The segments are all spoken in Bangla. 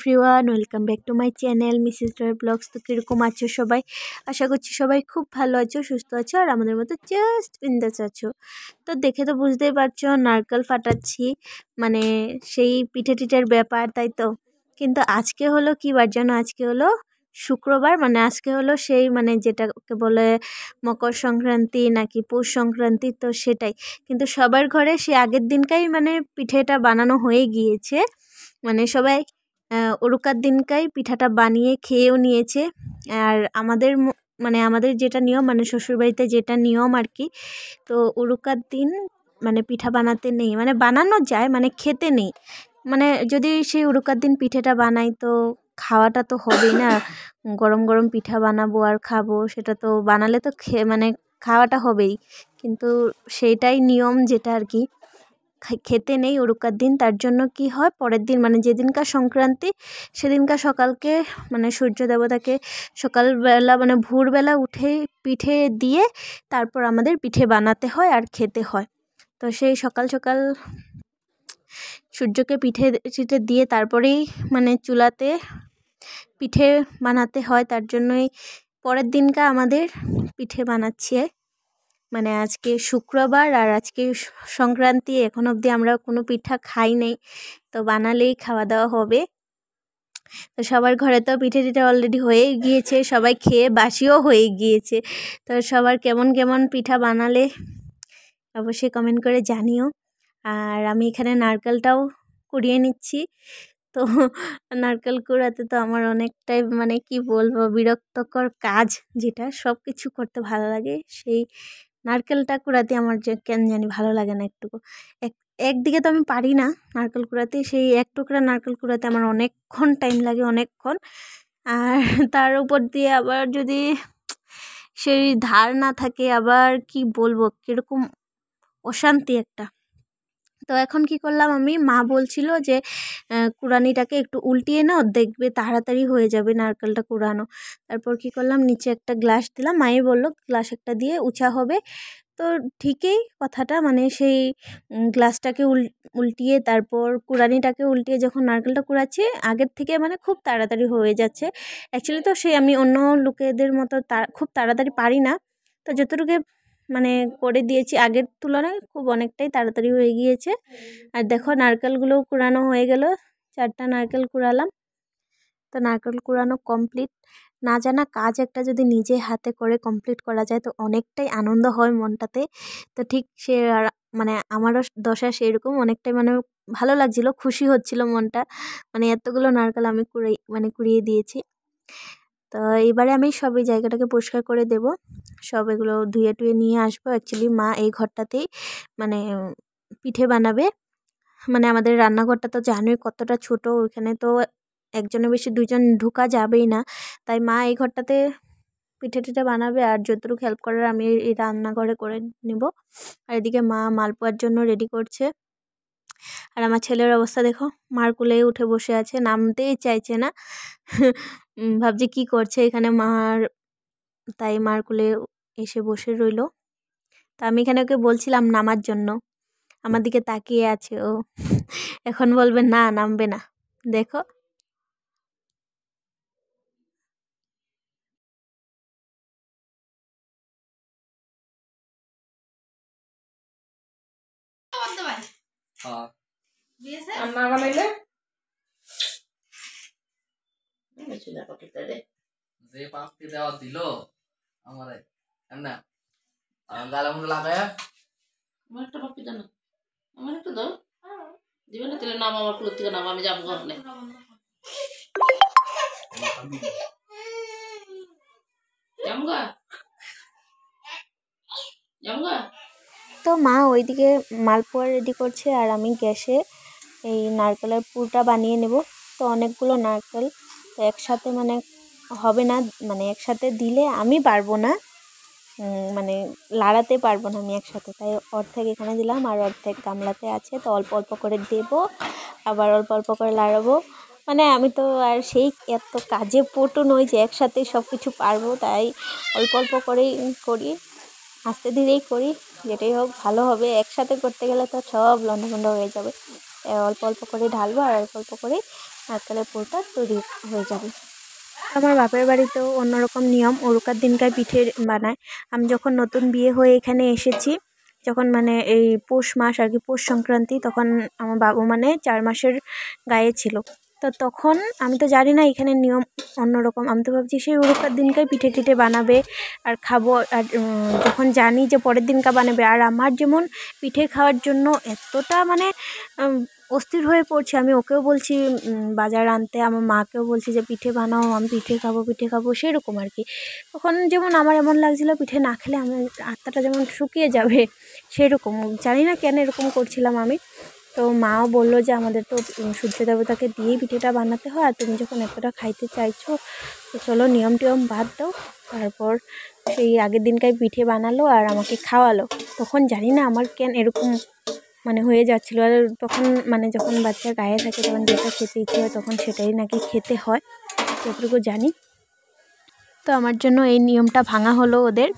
Everyone, welcome back to my channel Mrs Dwyer blogs. তো কীরকম আছো সবাই? আশা করছি সবাই খুব ভালো আছো, সুস্থ আছো, আর আমাদের মতো জাস্ট বিন্দাস আছো। তো দেখে তো বুঝতেই পারছো নারকেল ফাটাচ্ছি, মানে সেই পিঠে টিঠের ব্যাপার, তাই তো। কিন্তু আজকে হলো কী বার জানো? আজকে হলো শুক্রবার, মানে আজকে হলো সেই মানে যেটাকে বলে মকর সংক্রান্তি নাকি পৌষ সংক্রান্তি, তো সেটাই। কিন্তু সবার ঘরে সে আগের দিনকাই মানে পিঠেটা বানানো হয়ে গিয়েছে, মানে সবাই উরুকার দিনকাই পিঠাটা বানিয়ে খেয়েও নিয়েছে। আর আমাদের মানে আমাদের যেটা নিয়ম, মানে শ্বশুরবাড়িতে যেটা নিয়ম আর কি, তো উরুকার দিন মানে পিঠা বানাতে নেই, মানে বানানো যায় মানে খেতে নেই। মানে যদি সেই উরুকার দিন পিঠেটা বানাই তো খাওয়াটা তো হবেই না, গরম গরম পিঠা বানাবো আর খাবো, সেটা তো বানালে তো মানে খাওয়াটা হবেই। কিন্তু সেইটাই নিয়ম যেটা আর কি, খেতে নেই উরুকার দিন। তার জন্য কি হয়, পরের দিন মানে যেদিনকার সংক্রান্তি সেদিনকার সকালকে মানে সূর্য দেবতাকে সকালবেলা মানে ভোরবেলা উঠেই পিঠে দিয়ে তারপর আমাদের পিঠে বানাতে হয় আর খেতে হয়। তো সেই সকাল সকাল সূর্যকে পিঠে টিঠে দিয়ে তারপরেই মানে চুলাতে পিঠে বানাতে হয়। তার জন্যই পরের দিনকা আমাদের পিঠে বানাচ্ছি। মানে আজকে শুক্রবার আর আজকে সংক্রান্তি, এখন অবধি আমরা কোনো পিঠা খাই নাই, তো বানালেই খাওয়া দাওয়া হবে। তো সবার ঘরে তো পিঠে টিঠে অলরেডি হয়ে গিয়েছে, সবাই খেয়ে বাসিও হয়ে গিয়েছে। তো সবার কেমন কেমন পিঠা বানালে অবশ্যই কমেন্ট করে জানিও। আর আমি এখানে নারকেলটাও কুড়িয়ে নিচ্ছি। তো নারকেল কুড়াতে তো আমার অনেকটাই মানে কি বলবো বিরক্তকর কাজ, যেটা সব কিছু করতে ভালো লাগে, সেই নারকেলটা কুড়াতে আমার যে কেন জানি ভালো লাগে না একটুকু। একদিকে তো আমি পারি না নারকেল কুড়াতে, সেই এক টুকরা নারকেল কুড়াতে আমার অনেকক্ষণ টাইম লাগে, অনেকক্ষণ। আর তার উপর দিয়ে আবার যদি সেই ধার না থাকে, আবার কি বলবো কীরকম অশান্তি একটা। তো এখন কি করলাম, আমি মা বলছিল যে কুড়ানিটাকে একটু উল্টিয়ে নাও, দেখবে তাড়াতাড়ি হয়ে যাবে নারকেলটা কুড়ানো। তারপর কি করলাম, নিচে একটা গ্লাস দিলাম, মাই বললো গ্লাস একটা দিয়ে উঁচা হবে। তো ঠিকই কথাটা, মানে সেই গ্লাসটাকে উল্টিয়ে তারপর কুড়ানিটাকে উল্টিয়ে যখন নারকেলটা কুড়াচ্ছি, আগের থেকে মানে খুব তাড়াতাড়ি হয়ে যাচ্ছে। অ্যাকচুয়ালি তো সেই আমি অন্য লোকেদের মতো খুব তাড়াতাড়ি পারি না, তো যতটুকু মানে করে দিয়েছি আগের তুলনায় খুব অনেকটাই তাড়াতাড়ি হয়ে গিয়েছে। আর দেখো নারকেলগুলোও কুড়ানো হয়ে গেল, 4টা নারকেল কুড়ালাম। তো নারকেল কুড়ানো কমপ্লিট। না জানা কাজ একটা যদি নিজে হাতে করে কমপ্লিট করা যায় তো অনেকটাই আনন্দ হয় মনটাতে। তো ঠিক সে মানে আমারও দশা সেরকম, অনেকটাই মানে ভালো লাগছিল, খুশি হচ্ছিল মনটা, মানে এতগুলো নারকেল আমি কুড়িয়ে দিয়েছি। তো এবারে আমি সব এই জায়গাটাকে পরিষ্কার করে দেব, সব এগুলো ধুয়ে টুয়ে নিয়ে আসবো। অ্যাকচুয়ালি মা এই ঘরটাতেই মানে পিঠে বানাবে, মানে আমাদের রান্নাঘরটা তো জানোই কতটা ছোট, ওইখানে তো একজনের বেশি দুইজন ঢোকা যাবেই না, তাই মা এই ঘরটাতে পিঠে টিঠে বানাবে, আর যতটুকু হেল্প করার আমি এই রান্নাঘরে করে নেব। আর এদিকে মা মালপোয়ার জন্য রেডি করছে। আর আমার ছেলের অবস্থা দেখো, মার কোলেই উঠে বসে আছে, নামতেই চাইছে না। ভাবছি কি করছে এখানে মার, তাই মার কোলে এসে বসে রইল। তা আমি এখানে ওকে বলছিলাম নামার জন্য, আমার দিকে তাকিয়ে আছে ও। এখন বলবে না, নামবে না, দেখো। যে পাপকে দেওয়া দিল আমার এমনা গালা মুখ লাগায় আমার একটা পাপি জানো, আমার একটু দাও দিবে না, তাহলে নাম আমার কুলো থেকে নাম, আমি যাবো ঘরে জামগা জামগা। তো মা ওইদিকে মালপোয়া রেডি করছে আর আমি গ্যাসে এই নারকেলের পুরটা বানিয়ে নেব। তো অনেকগুলো নারকেল তো একসাথে মানে হবে না, মানে একসাথে দিলে আমি পারবো না, মানে লাড়াতে পারবো না আমি একসাথে, তাই অর্ধেক এখানে দিলাম আর অর্ধেক গামলাতে আছে, তো অল্প অল্প করে দেব, আবার অল্প অল্প করে লাড়াবো। মানে আমি তো আর সেই এত কাজে পটু নই যে একসাথে সব কিছু পারবো, তাই অল্প অল্প করেই করি, আস্তে ধীরেই করি, যেটাই হোক ভালো হবে। একসাথে করতে গেলে তো সব লন্ডভন্ড হয়ে যাবে, অল্প অল্প করে ঢালবো আর অল্প অল্প করে নারকেলের পুরটা তৈরি হয়ে যাবে। আমার বাপের বাড়িতেও অন্যরকম নিয়ম, উরুকার দিনকার পিঠে বানায়। আমি যখন নতুন বিয়ে হয়ে এখানে এসেছি, যখন মানে এই পৌষ মাস আর কি, পৌষ সংক্রান্তি, তখন আমার বাবু মানে 4 মাসের গায়ে ছিল। তো তখন আমি তো জানি না এখানে নিয়ম অন্যরকম, আমি তো ভাবছি সেই উরুকার দিনকার পিঠে টিঠে বানাবে আর খাবো। আর যখন জানি যে পরের দিনকা বানাবে, আর আমার যেমন পিঠে খাওয়ার জন্য এতটা মানে অস্থির হয়ে পড়ছে, আমি ওকেও বলছি বাজার আনতে, আমার মাকেও বলছি যে পিঠে বানাও, আমি পিঠে খাবো সেরকম আর কি। তখন যেমন আমার এমন লাগছিলো পিঠে না খেলে আমার আত্মাটা যেমন শুকিয়ে যাবে, সেরকম জানি না কেন এরকম করছিলাম আমি। তো মাও বললো যে আমাদের তো সূর্য দেবতাকে দিয়েই পিঠেটা বানাতে হয়, আর তুমি যখন এতটা খাইতে চাইছো তো চলো নিয়ম টিয়ম বাদ দাও। তারপর সেই আগের দিনকার পিঠে বানালো আর আমাকে খাওয়ালো। তখন জানি না আমার কেন এরকম মানে হয়ে যাচ্ছিলো। আর তখন মানে যখন বাচ্চা গায়ে থাকে তখন যেটা খেতে ইচ্ছে হয় তখন সেটাই নাকি খেতে হয়, যতটুকু জানি। তো আমার জন্য এই নিয়মটা ভাঙা হলো ওদের।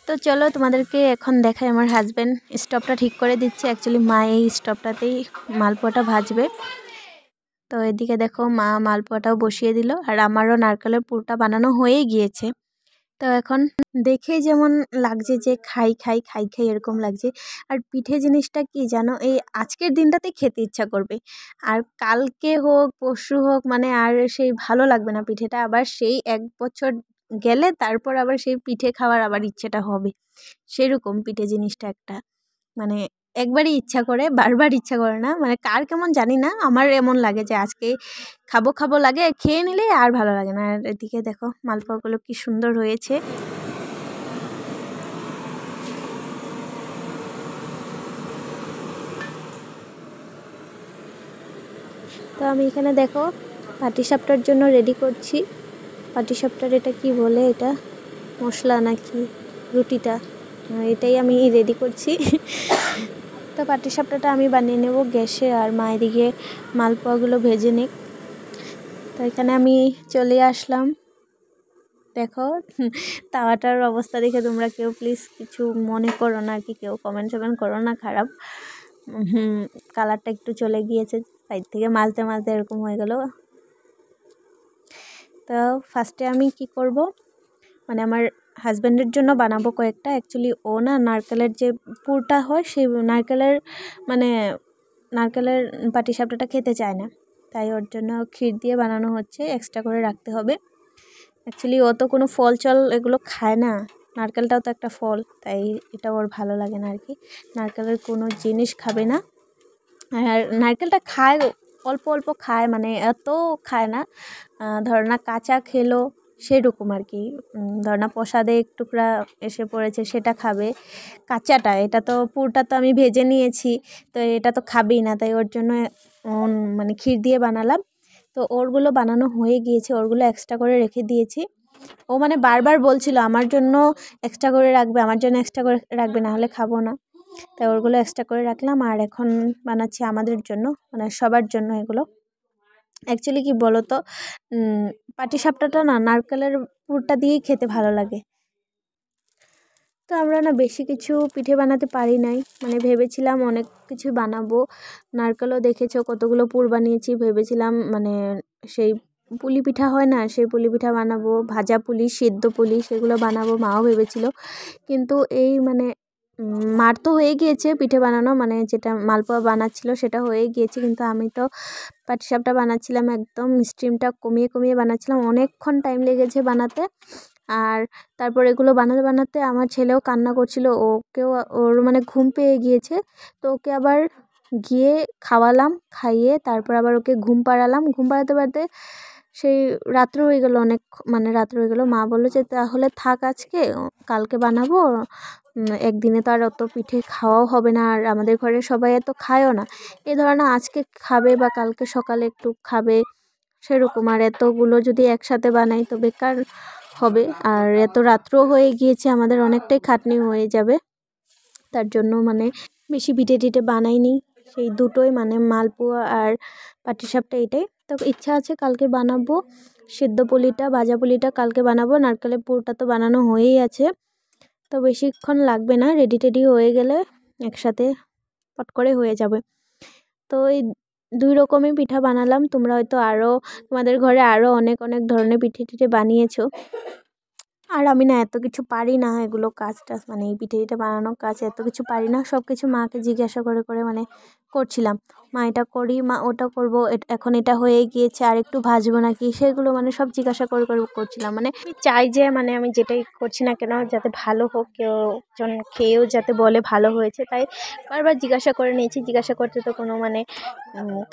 তো চলো তোমাদেরকে এখন দেখাই, আমার হাজব্যান্ড স্টোভটা ঠিক করে দিচ্ছে। অ্যাকচুয়ালি মা এই স্টোভটাতেই মালপোয়াটা ভাজবে। তো এদিকে দেখো মা মালপোয়াটাও বসিয়ে দিল, আর আমারও নারকেলের পুরটা বানানো হয়েই গিয়েছে। তো এখন দেখেই যেমন লাগছে যে খাই খাই খাই খাই এরকম লাগছে। আর পিঠে জিনিসটা কি জানো, এই আজকের দিনটাতে খেতে ইচ্ছা করবে, আর কালকে হোক পরশু হোক মানে আর সেই ভালো লাগবে না পিঠেটা। আবার সেই 1 বছর গেলে তারপর আবার সেই পিঠে খাওয়ার আবার ইচ্ছেটা হবে। সেরকম পিঠে জিনিসটা একটা মানে একবারই ইচ্ছা করে, বারবার ইচ্ছা করে না। মানে কার কেমন জানি না, আমার এমন লাগে যে আজকে খাবো খাবো লাগে, খেয়ে নিলে আর ভালো লাগে না। আর এদিকে দেখো মালপোয়াগুলো কি সুন্দর হয়েছে। তো আমি এখানে দেখো পাটিসাপটার জন্য রেডি করছি। পাটিসাপটার এটা কি বলে, এটা মশলা নাকি রুটিটা, এটাই আমি রেডি করছি। তো পাটিসাপটাটা আমি বানিয়ে নেব গ্যাসে, আর মা এদিকে মালপোয়াগুলো ভেজে নিক। তো এখানে আমি চলে আসলাম। দেখো তাওয়াটার অবস্থা দেখে তোমরা কেউ প্লিজ কিছু মনে করো না আর কি, কেউ কমেন্ট করো না খারাপ। কালারটা একটু চলে গিয়েছে সাইড থেকে, মাঝতে মাঝতে এরকম হয়ে গেল। তো ফার্স্টে আমি কি করব, মানে আমার হাজব্যান্ডের জন্য বানাবো কয়েকটা। অ্যাকচুয়ালি ও না নারকেলের যে পুরটা হয় সেই নারকেলের পাটিসাপটাটা খেতে চায় না, তাই ওর জন্য ক্ষীর দিয়ে বানানো হচ্ছে, এক্সট্রা করে রাখতে হবে। অ্যাকচুয়ালি ও তো কোনো ফল চল এগুলো খায় না, নারকেলটাও তো একটা ফল, তাই এটা ওর ভালো লাগে না আর কি। নারকেলের কোনো জিনিস খাবে না। আর নারকেলটা খায় অল্প অল্প খায়, মানে এত খায় না। ধর না কাঁচা খেলো সেরকম আর কি, ধর না প্রসাদে এক টুকরা এসে পড়েছে সেটা খাবে কাঁচাটা। এটা তো পুরটা তো আমি ভেজে নিয়েছি, তো এটা তো খাবেই না, তাই ওর জন্য মানে ক্ষীর দিয়ে বানালাম। তো ওরগুলো বানানো হয়ে গিয়েছে, ওরগুলো এক্সট্রা করে রেখে দিয়েছি। ও মানে বারবার বলছিল আমার জন্য এক্সট্রা করে রাখবে, আমার জন্য এক্সট্রা করে রাখবে, না হলে খাবো না। তাই ওরগুলো এক্সট্রা করে রাখলাম, আর এখন বানাচ্ছি আমাদের জন্য, মানে সবার জন্য এগুলো। অ্যাকচুয়ালি কি বলো তো, পাটিসাপটাটা না নারকেলের পুরটা দিয়েই খেতে ভালো লাগে। তো আমরা না বেশি কিছু পিঠে বানাতে পারি নাই, মানে ভেবেছিলাম অনেক কিছু বানাবো। নারকেলও দেখেছো কতগুলো পুর বানিয়েছি, ভেবেছিলাম মানে সেই পুলি পিঠা হয় না, সেই পুলি পিঠা বানাবো, ভাজা পুলি, সেদ্ধ পুলি, সেগুলো বানাবো মাও ভেবেছিল। কিন্তু এই মানে মার তো হয়ে গিয়েছে পিঠে বানানো, মানে যেটা মালপোয়া বানাচ্ছিল সেটা হয়ে গিয়েছে, কিন্তু আমি তো পাটিসাপটা বানাচ্ছিলাম একদম স্টিমটা কমিয়ে কমিয়ে বানাচ্ছিলাম, অনেকক্ষণ টাইম লেগেছে বানাতে। আর তারপর এগুলো বানাতে বানাতে আমার ছেলেও কান্না করছিল, ওর মানে ঘুম পেয়ে গিয়েছে। তো ওকে আবার গিয়ে খাওয়ালাম, খাইয়ে তারপর আবার ওকে ঘুম পাড়ালাম, ঘুম পাড়াতে পাড়াতে সেই রাত্র হয়ে গেল, অনেক মানে রাত্র হয়ে গেল। মা বললো যে তাহলে থাক আজকে, কালকে বানাবো, একদিনে তো আর অত পিঠে খাওয়াও হবে না, আর আমাদের ঘরে সবাই এত খায়ও না। এই ধরনের আজকে খাবে বা কালকে সকালে একটু খাবে সেরকম, আর এতগুলো যদি একসাথে বানাই তো বেকার হবে, আর এত রাত্রও হয়ে গিয়েছে, আমাদের অনেকটাই খাটনি হয়ে যাবে। তার জন্য মানে বেশি পিঠে টিঠে বানাইনি, সেই দুটোই মানে মালপোয়া আর পাটিসাপটা, এটাই তো ইচ্ছা আছে কালকে বানাবো। সেদ্ধ পুলিটা, ভাজা পুলিটা কালকে বানাবো, নারকেলের পুরটা তো বানানো হয়েই আছে। তো বেশিক্ষণ লাগবে না, রেডি টেডি হয়ে গেলে একসাথে পট করে হয়ে যাবে। তো এই 2 রকমের পিঠা বানালাম। তোমরা হয়তো তোমাদের ঘরে আরও অনেক অনেক ধরনের পিঠে টিঠে বানিয়েছো। আর আমি না এত কিছু পারি না, এগুলো কাজ টাজ মানে এই পিঠে টিঠে বানানোর কাজ এত কিছু পারি না। সব কিছু মাকে জিজ্ঞাসা করে করে মানে করছিলাম, মা এটা করি, মা ওটা করবো, এখন এটা হয়ে গিয়েছে আর একটু ভাজবো নাকি, সেগুলো মানে সব জিজ্ঞাসা করে করে করছিলাম। মানে আমি চাই যে মানে আমি যেটাই করছি না কেন যাতে ভালো হোক, কেউ জন খেয়েও যাতে বলে ভালো হয়েছে, তাই বারবার জিজ্ঞাসা করে নিয়েছি। জিজ্ঞাসা করতে তো কোনো মানে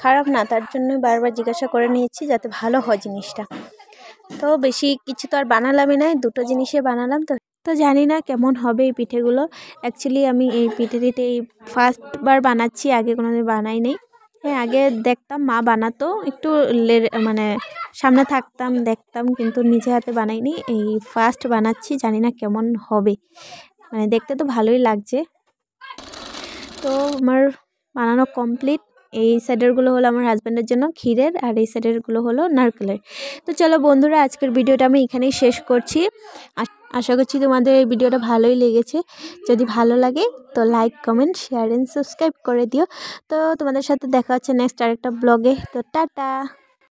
খারাপ না, তার জন্য বারবার জিজ্ঞাসা করে নিয়েছি যাতে ভালো হয় জিনিসটা। তো বেশি কিছু তো আর বানালামই না, 2টো জিনিসে বানালাম। তো জানি না কেমন হবে এই পিঠেগুলো। অ্যাকচুয়ালি আমি এই পিঠে এই ফার্স্টবার বানাচ্ছি, আগে কোনোদিন বানাই নেই। হ্যাঁ, আগে দেখতাম মা বানাতো, একটু মানে সামনে থাকতাম দেখতাম, কিন্তু নিজে হাতে বানাইনি, এই ফার্স্ট বানাচ্ছি। জানি না কেমন হবে, মানে দেখতে তো ভালোই লাগছে। তো আমার বানানো কমপ্লিট। এই সাইডেরগুলো হলো আমার হাজব্যান্ডের জন্য ক্ষীরের, আর এই সাইডেরগুলো হলো নারকেলের। তো চলো বন্ধুরা, আজকের ভিডিওটা আমি এখানেই শেষ করছি। আশা করছি তোমাদের এই ভিডিওটা ভালোই লেগেছে। যদি ভালো লাগে তো like, comment, share and subscribe করে দিও। তো তোমাদের সাথে দেখা হচ্ছে নেক্সট আরেকটা ব্লগে। তো টাটা।